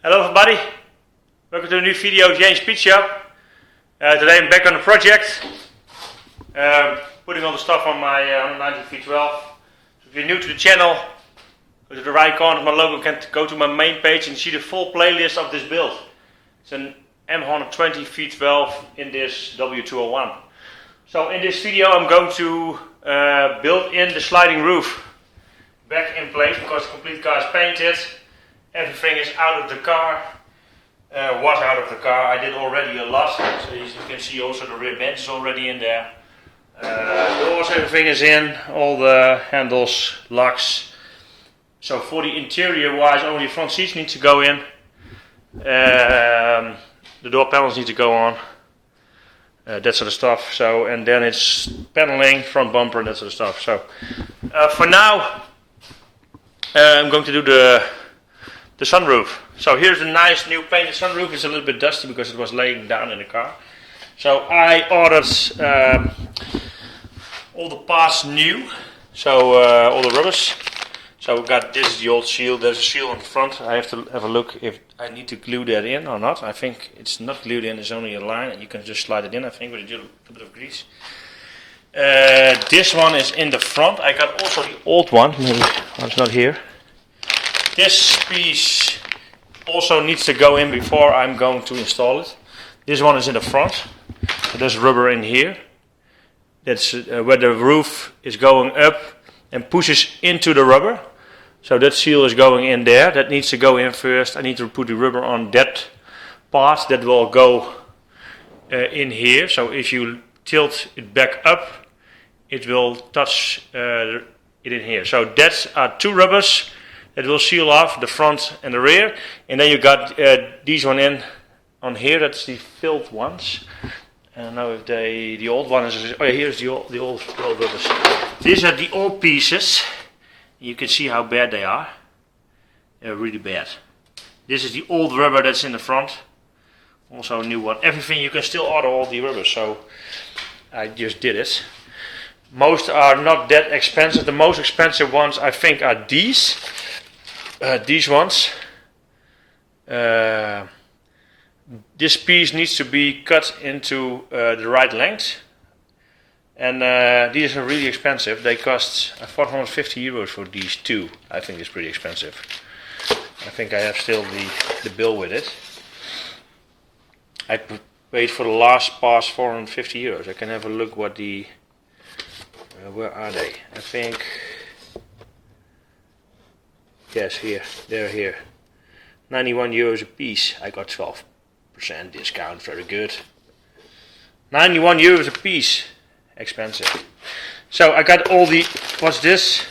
Hello everybody, welcome to a new video of James Speed Shop. Today I'm back on the project, putting all the stuff on my 190 V12. So if you're new to the channel, go to the right corner of my logo, you can go to my main page and see the full playlist of this build. It's an M120 V12 in this W201. So in this video I'm going to build in the sliding roof back in place because the complete car is painted. Everything is out of the car, was out of the car. I did already a lot, so you can see also the rear bench is already in there. Doors, everything is in, all the handles, locks. So for the interior wise, only front seats need to go in. The door panels need to go on, that sort of stuff. So, and then it's paneling, front bumper, and that sort of stuff. So for now, I'm going to do the sunroof. So here's a nice new painted sunroof. It's a little bit dusty because it was laying down in the car. So I ordered all the parts new. So all the rubbers. So we got, this is the old seal. There's a seal on the front. I have to have a look if I need to glue that in or not. I think it's not glued in. It's only a line and you can just slide it in, I think, with a little bit of grease. This one is in the front. I got also the old one. Maybe it's not here. This piece also needs to go in before I'm going to install it. This one is in the front. So there's rubber in here. That's where the roof is going up and pushes into the rubber. So that seal is going in there. That needs to go in first. I need to put the rubber on that part that will go in here. So if you tilt it back up, it will touch it in here. So that's two rubbers. It will seal off the front and the rear, and then you got these one in on here. That's the filt ones. I don't know if the old one is. Oh yeah, here's the old rubbers. These are the old pieces. You can see how bad they are. They're really bad. This is the old rubber that's in the front. Also a new one. Everything you can still order all the rubbers. So I just did it. Most are not that expensive. The most expensive ones I think are these. These ones. This piece needs to be cut into the right length, and these are really expensive. They cost 450 euros for these two. I think it's pretty expensive. I think I have still the bill with it. I paid for the last pass 450 euros. I can have a look what the where are they? I think. Yes, here, they're here. 91 euros a piece. I got 12% discount, very good. 91 euros a piece, expensive. So I got all the, what's this?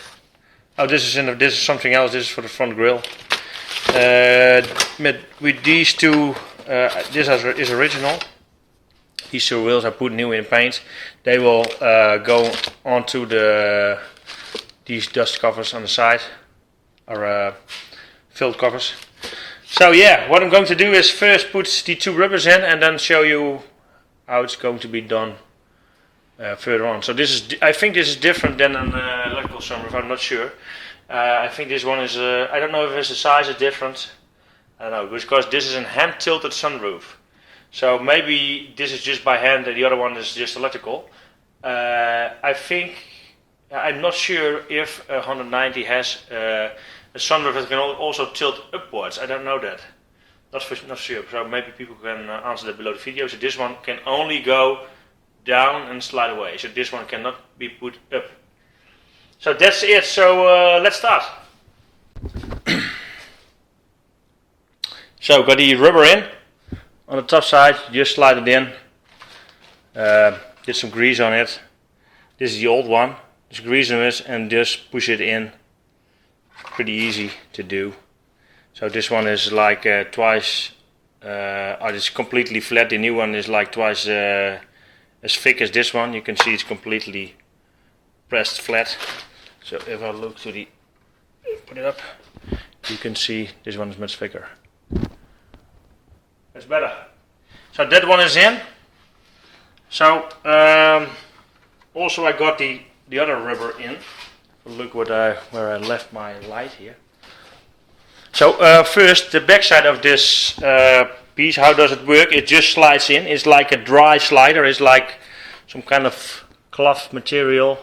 Oh, this is something else. This is for the front grille. With these two, this is original. These two wheels I put new in paint. They will go onto these dust covers on the side. Or filt covers. So yeah, what I'm going to do is first put the two rubbers in and then show you how it's going to be done further on. So this is, I think this is different than an electrical sunroof. I'm not sure. I think this one is. I don't know if the size is different. I don't know, because this is a hand tilted sunroof. So maybe this is just by hand and the other one is just electrical. I think. I'm not sure if 190 has a sunroof that can also tilt upwards. I don't know that. Not sure. So maybe people can answer that below the video. So this one can only go down and slide away. So this one cannot be put up. So that's it. So let's start. So got the rubber in on the top side. Just slide it in. Did some grease on it. This is the old one. Just grease on it and just push it in. Pretty easy to do. So this one is like twice, it's completely flat. The new one is like twice as thick as this one. You can see it's completely pressed flat. So if I look to the, put it up, you can see this one is much thicker. That's better. So that one is in. So also I got the other rubber in. Look where I left my light here. So first, the back side of this piece, how does it work? It just slides in. It's like a dry slider. It's like some kind of cloth material,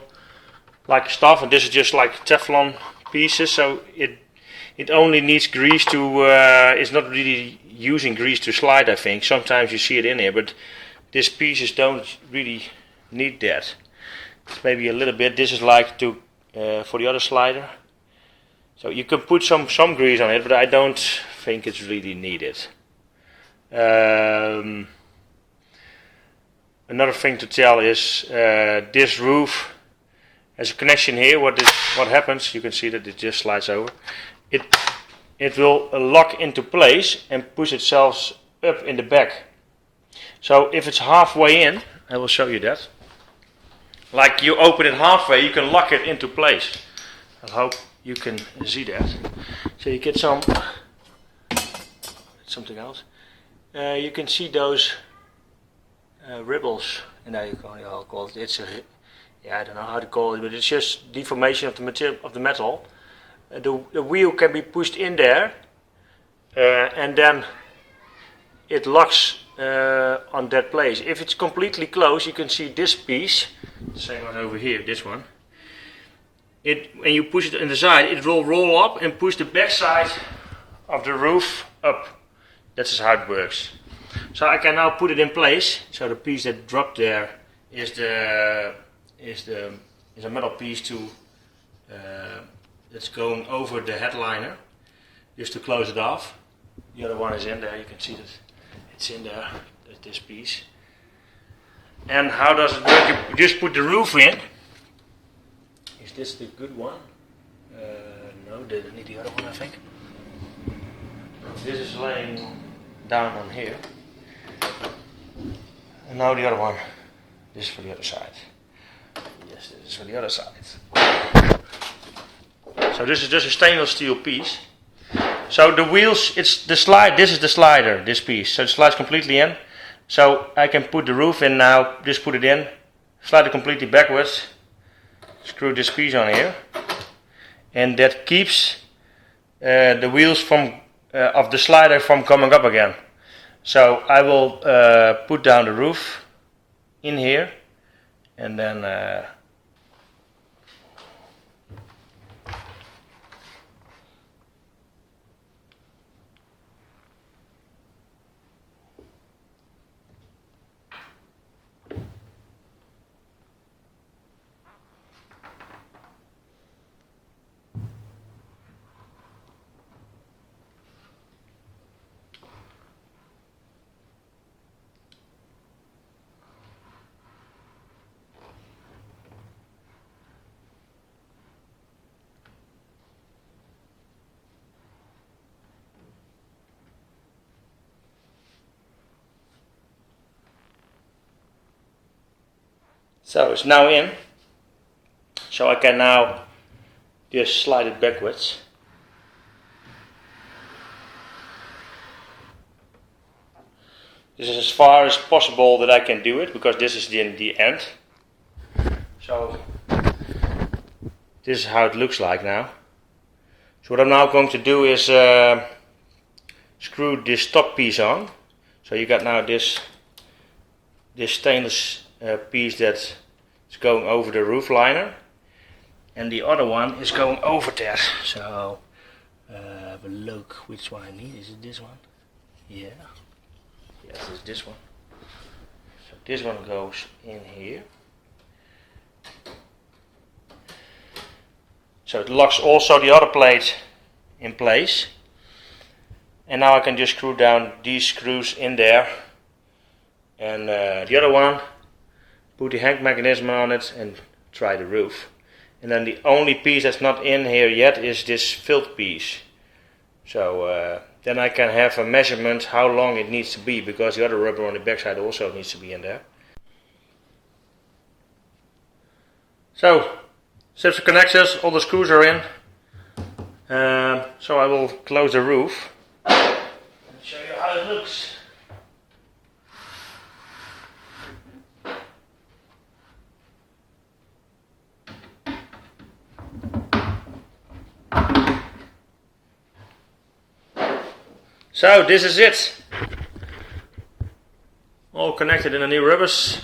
like stuff. And this is just like Teflon pieces. So it only needs grease to. It's not really using grease to slide. I think sometimes you see it in here, but these pieces don't really need that. It's maybe a little bit. This is like to for the other slider. So you can put some grease on it, but I don't think it's really needed. Another thing to tell is this roof has a connection here. What happens? You can see that it just slides over. It will lock into place and push itself up in the back. So if it's halfway in, I will show you that. Like you open it halfway, you can lock it into place. I hope you can see that. So you get something else. You can see those ripples, and now you can call it. It's I don't know how to call it, but it's just deformation of the material of the metal. The wheel can be pushed in there, and then it locks on that place. If it's completely closed, you can see this piece. The same one over here. This one. When you push it in the side, it will roll up and push the back side of the roof up. That's how it works. So I can now put it in place. So the piece that dropped there is a metal piece that's going over the headliner, just to close it off. The other one is in there. You can see that it's in there. That's this piece. And how does it work? You just put the roof in. Is this the good one? No, I need the other one, I think. This is laying down on here. And now the other one. This is for the other side. Yes, this is for the other side. So this is just a stainless steel piece. So the wheels, it's the slide. This is the slider, this piece. So it slides completely in. So I can put the roof in now. Just put it in. Slide it completely backwards. Screw this piece on here, and that keeps the wheels of the slider from coming up again. So I will put down the roof in here, and then so it's now in. So I can now just slide it backwards. This is as far as possible that I can do it, because this is the end. So this is how it looks like now. So what I'm now going to do is screw this top piece on. So you got now this stainless piece that is going over the roof liner, and the other one is going over there. So have a look which one I need. Is it this one? Yeah. Yes, it's this one. So this one goes in here. So it locks also the other plate in place. And now I can just screw down these screws in there. And the other one, put the hang mechanism on it and try the roof. And then the only piece that's not in here yet is this filt piece. So then I can have a measurement how long it needs to be, because the other rubber on the backside also needs to be in there. So, strips of connectors, all the screws are in. So I will close the roof and show you how it looks. So this is it. All connected in the new rubbers.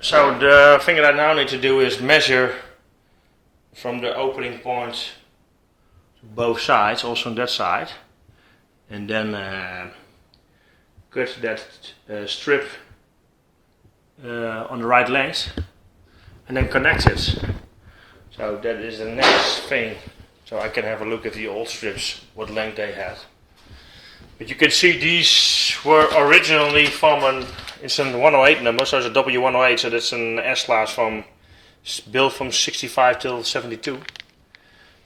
So the thing that I now need to do is measure from the opening point to both sides, also on that side, and then cut that strip on the right length and then connect it. So that is the next thing. So I can have a look at the old strips, what length they had. But you can see these were originally from it's a 108 number, so it's a W201, so that's an S-class built from 65 till 72.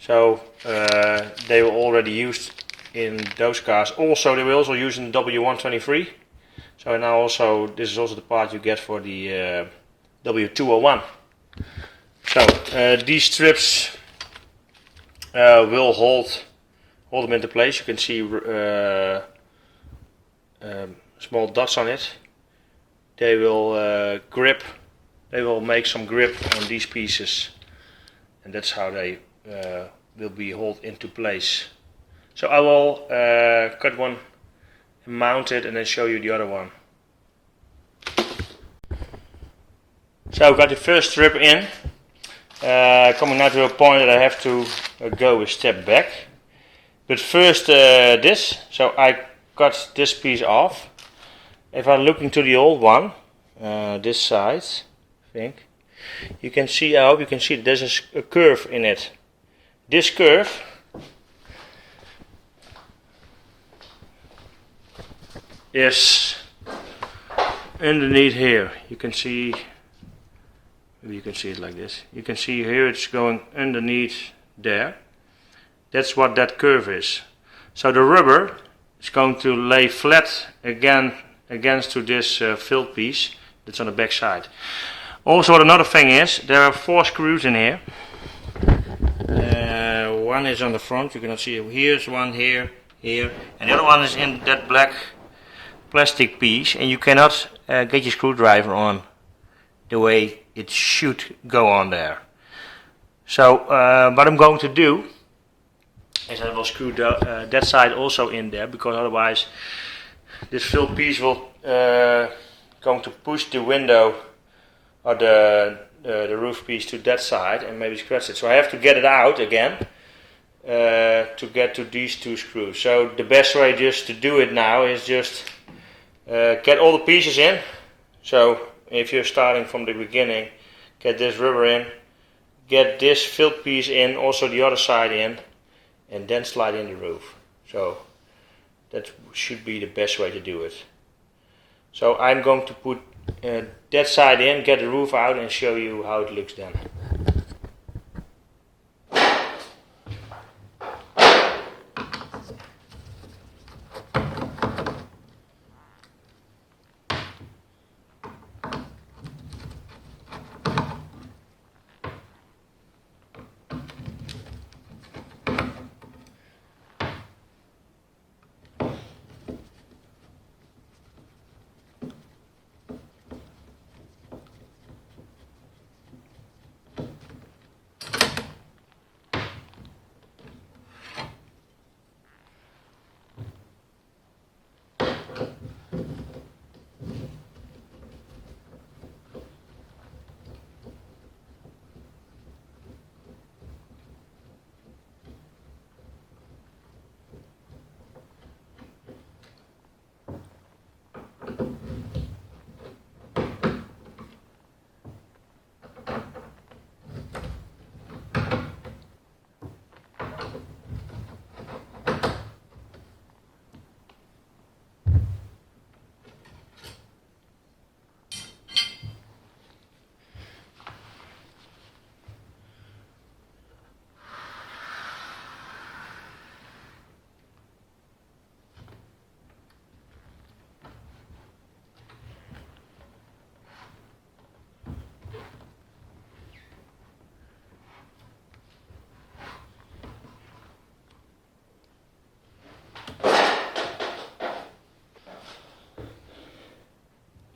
So they were already used in those cars. Also, they were also used in W123. So now also, this is also the part you get for the W201. So these strips will hold them into place. You can see small dots on it. They will grip. They will make some grip on these pieces, and that's how they will be held into place. So I will cut one and mount it, and then show you the other one. So I've got the first strip in. Coming now to a point that I have to go a step back. But first this. So I cut this piece off. If I'm looking to the old one, this side, I think, you can see, I hope you can see that there's a curve in it. This curve is underneath here. You can see, maybe you can see it like this. You can see here it's going underneath there. That's what that curve is. So the rubber is going to lay flat again against to this filt piece that's on the back side. Also, another thing is, there are 4 screws in here. One is on the front, you cannot see it. Here's one here, here, and the other one is in that black plastic piece, and you cannot get your screwdriver on the way it should go on there. So what I'm going to do is I will screw that side also in there, because otherwise this fill piece will going to push the window or the roof piece to that side and maybe scratch it. So I have to get it out again to get to these 2 screws. So the best way just to do it now is just get all the pieces in. So if you're starting from the beginning, get this rubber in, get this fill piece in, also the other side in, and then slide in the roof. So that should be the best way to do it. So I'm going to put that side in, get the roof out, and show you how it looks then.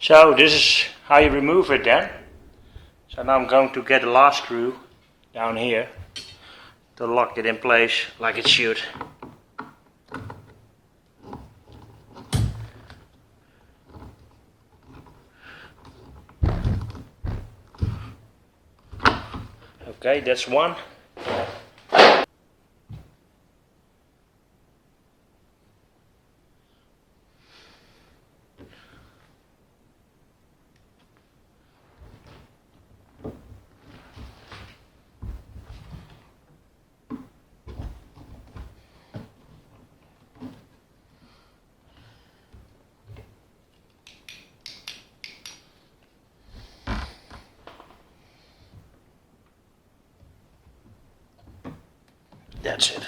So this is how you remove it then. So now I'm going to get the last screw down here to lock it in place like it should. Okay, that's one. That's it.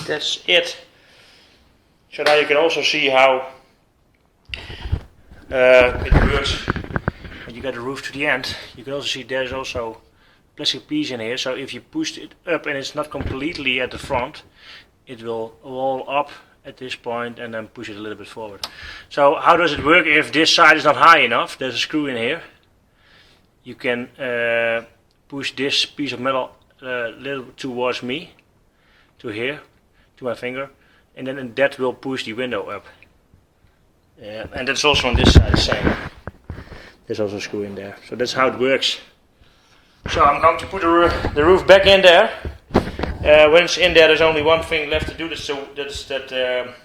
That's it. So now you can also see how it works. When you get the roof to the end, you can also see there's also plastic piece in here. So if you push it up and it's not completely at the front, it will roll up at this point and then push it a little bit forward. So how does it work if this side is not high enough? There's a screw in here. You can push this piece of metal a little towards me, to here, to my finger, and then that will push the window up. And that's also on this side the same. There's also a screw in there. So that's how it works. So I'm going to put the roof back in there. When it's in there, there's only one thing left to do. That's that,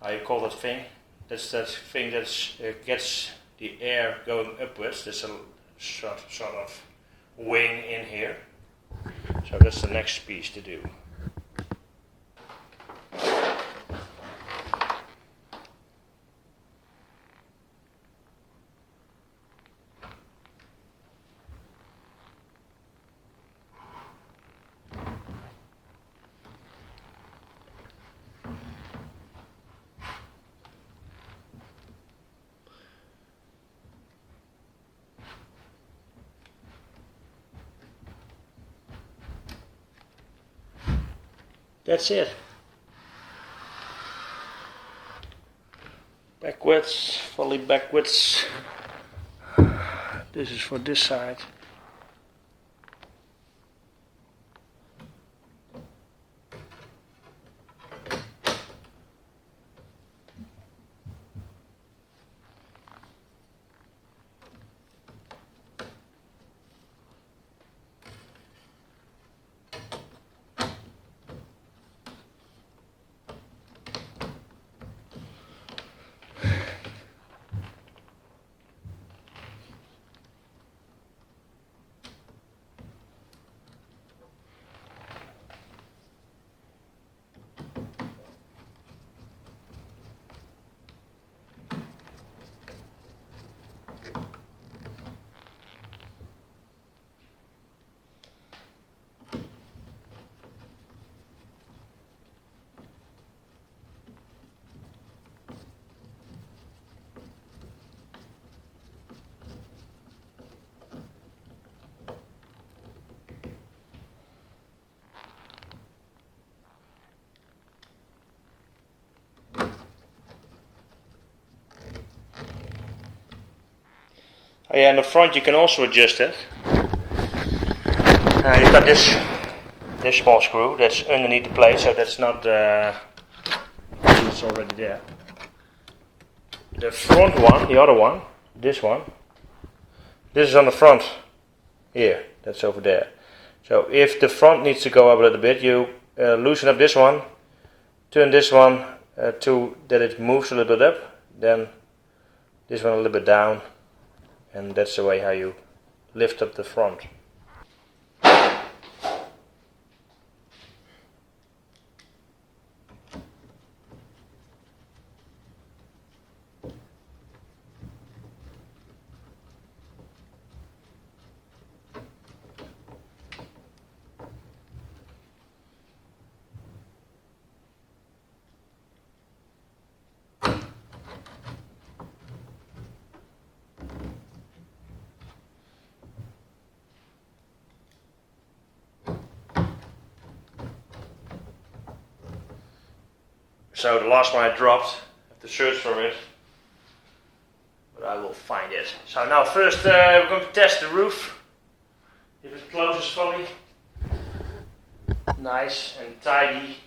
how you call that thing? That's that thing that gets the air going upwards. There's a sort of wing in here. So that's the next piece to do. That's it. Backwards, fully backwards. This is for this side. Oh yeah, in the front you can also adjust it. You've got this small screw that's underneath the plate, so that's not it's already there. The front one, the other one, this is on the front here. That's over there. So if the front needs to go up a little bit, you loosen up this one, turn this one to that it moves a little bit up, then this one a little bit down. And that's the way how you lift up the front. So the last one I dropped, I have to search for it, but I will find it. So now first we're going to test the roof, if it closes fully, nice and tidy.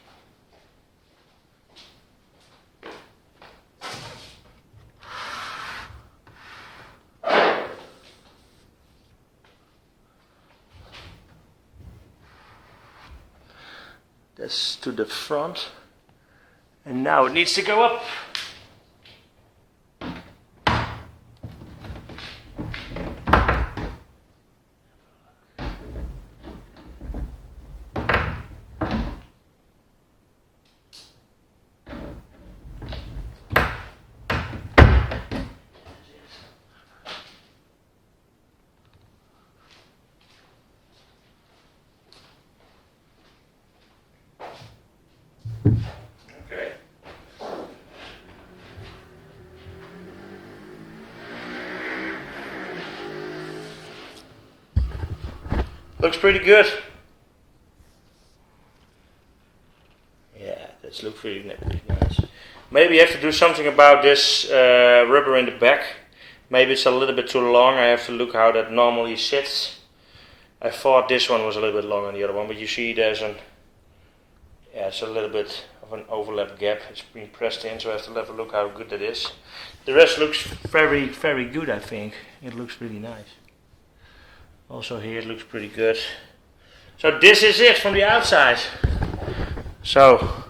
That's to the front, and now it needs to go up. Okay. Looks pretty good. Yeah, that's looks really nice. Maybe you have to do something about this rubber in the back. Maybe it's a little bit too long. I have to look how that normally sits. I thought this one was a little bit longer than the other one, but you see there's it's a little bit of an overlap gap. It's been pressed in, so I have to have a look how good that is. The rest looks very, very good, I think. It looks really nice. Also here it looks pretty good. So this is it from the outside. So,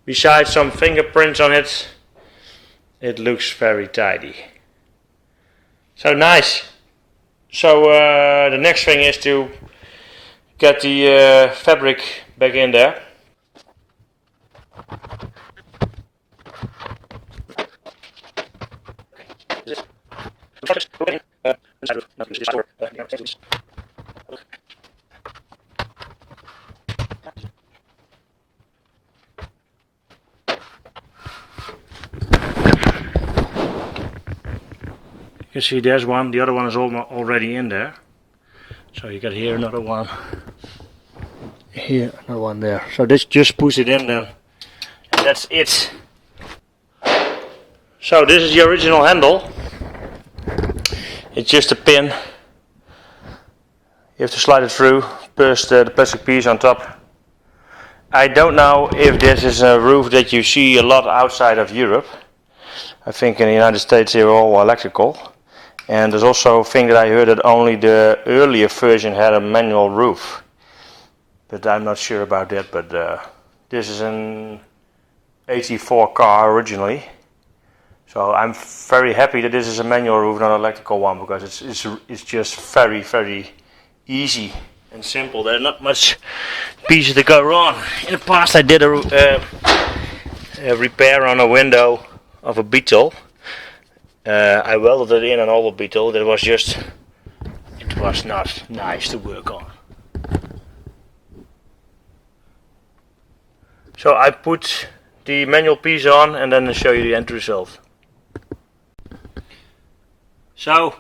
besides some fingerprints on it, it looks very tidy. So nice. So the next thing is to get the fabric back in there. You can see there's one, the other one is already in there. So you got here another one, here another one there. So this just push it in then, and that's it. So this is the original handle. It's just a pin. You have to slide it through, push the plastic piece on top. I don't know if this is a roof that you see a lot outside of Europe. I think in the United States they're all electrical. And there's also a thing that I heard that only the earlier version had a manual roof. But I'm not sure about that, but this is an 84 car originally. So I'm very happy that this is a manual roof, not an electrical one, because it's just very, very easy and simple. There's not much pieces to go wrong. In the past I did a repair on a window of a Beetle. I welded it in an old Beetle. It was not nice to work on. So I put the manual piece on and then I'll show you the end result. So,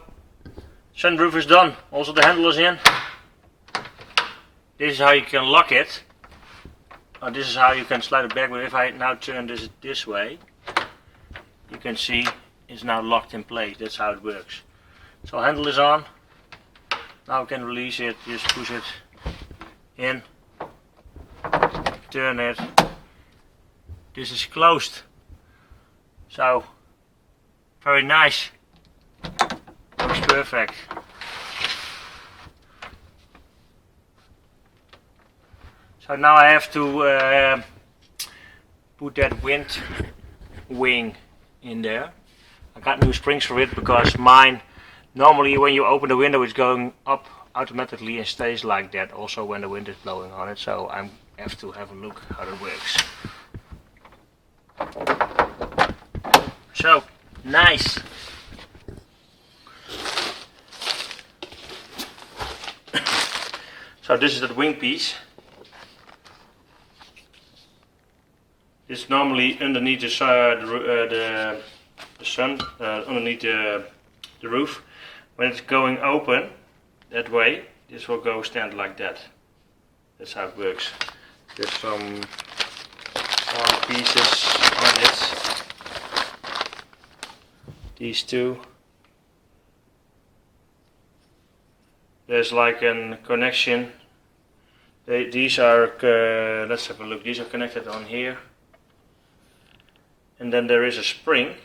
sunroof is done. Also the handle is in. This is how you can lock it. This is how you can slide it back. But if I now turn this way, you can see it's now locked in place. That's how it works. So handle is on. Now I can release it. Just push it in. Turn it. This is closed. So very nice. Looks perfect. So now I have to put that wind wing in there. I got new springs for it because mine, normally when you open the window it's going up automatically and stays like that also when the wind is blowing on it. So I have to have a look how that works. So, nice. So this is the wing piece. It's normally underneath the sun, underneath the roof. When it's going open that way, this will go stand like that. That's how it works. There's some pieces on it. These two. There's like a connection. These are, let's have a look, these are connected on here. And then there is a spring.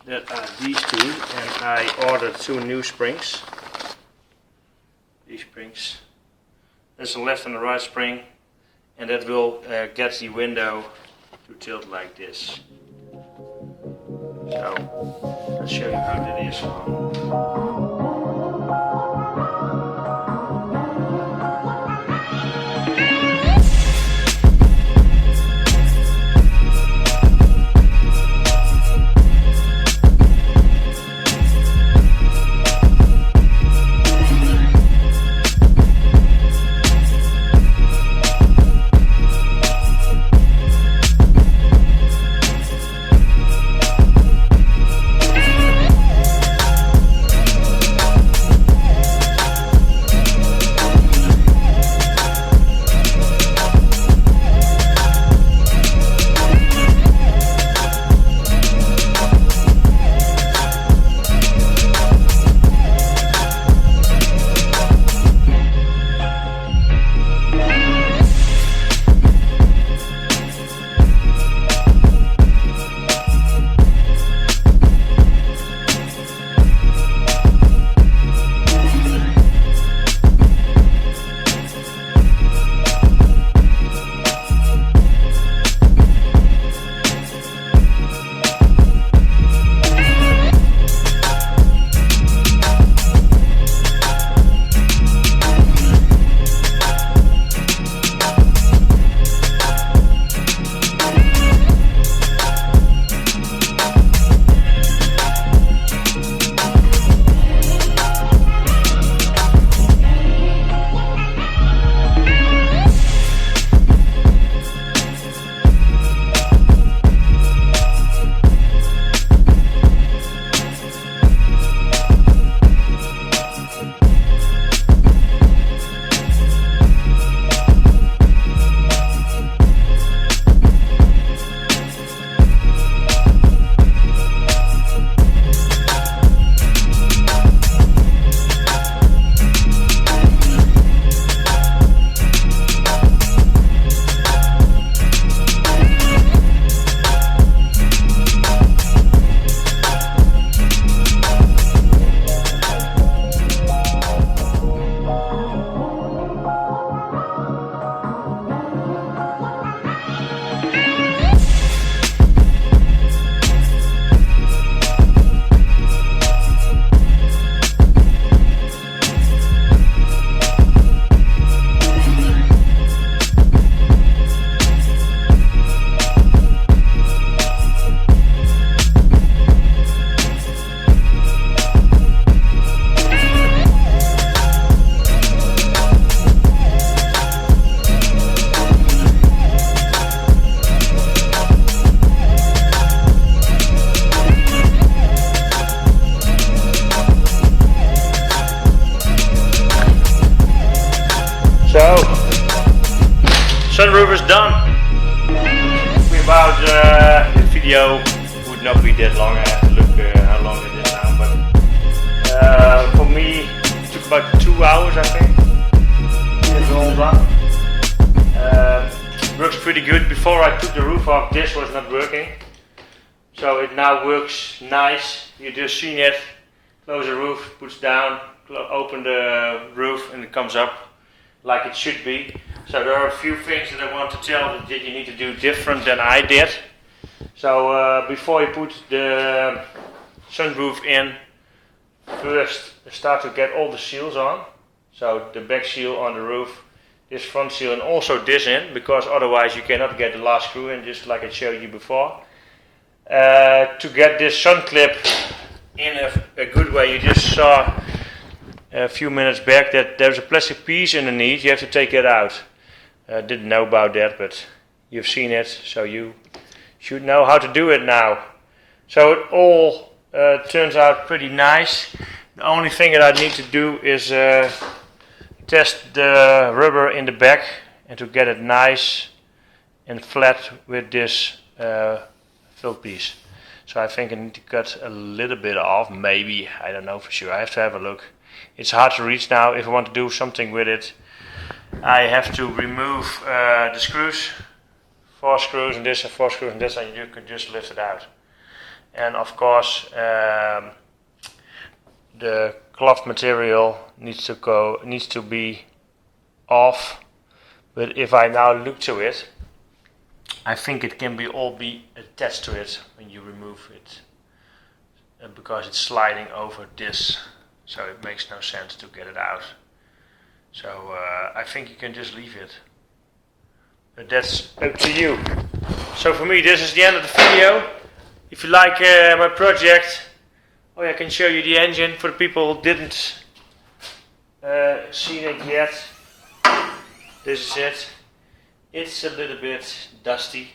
That are these two, and I ordered 2 new springs. These springs. There's a left and a right spring, and that will get the window to tilt like this. So, I'll show you how that is. So, sunroof is done. The video would not be that long. I have to look how long it is now, but for me it took about 2 hours, I think. It's all done. Works pretty good. Before I took the roof off, this was not working, so it now works nice. You just seen it. Close the roof, puts down, open the roof, and it comes up like it should be. So there are a few things that I want to tell that you need to do different than I did. So before you put the sunroof in, first start to get all the seals on. So the back seal on the roof, this front seal, and also this in, because otherwise you cannot get the last screw in, just like I showed you before. To get this sun clip in a good way, you just saw a few minutes back that there's a plastic piece underneath. You have to take it out. Didn't know about that, but you've seen it, so you should know how to do it now. So it all turns out pretty nice. The only thing that I need to do is test the rubber in the back and to get it nice and flat with this filt piece. So I think I need to cut a little bit off, maybe, I don't know for sure, I have to have a look. It's hard to reach now. If I want to do something with it, I have to remove the screws, 4 screws and this and 4 screws and this, and you can just lift it out. And of course the cloth material needs to be off, but if I now look to it, I think it can all be attached to it when you remove it, because it's sliding over this, so it makes no sense to get it out. So I think you can just leave it, but that's up to you. So for me, this is the end of the video. If you like my project, I can show you the engine for the people who didn't see it yet. This is it. It's a little bit dusty.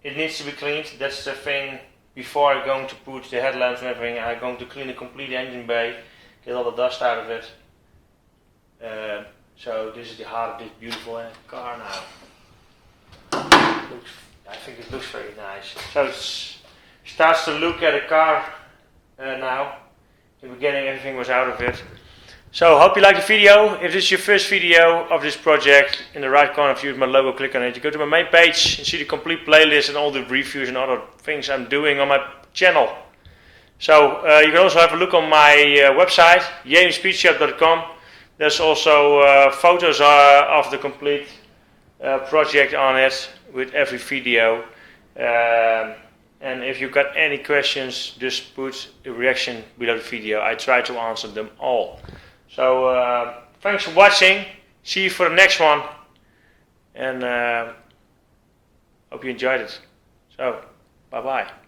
It needs to be cleaned. That's the thing. Before I'm going to put the headlamps and everything, I'm going to clean the complete engine bay, get all the dust out of it. So this is the heart of this beautiful car now. I think it looks very nice. So it starts to look at a car now. In the beginning everything was out of it. So hope you like the video. If this is your first video of this project, in the right corner view is my logo, click on it. You go to my main page and see the complete playlist and all the reviews and other things I'm doing on my channel. So you can also have a look on my website, jamespeedshop.com. There's also photos of the complete project on it with every video. And if you got any questions, just put a reaction below the video. I try to answer them all. So thanks for watching. See you for the next one. And hope you enjoyed it. So bye bye.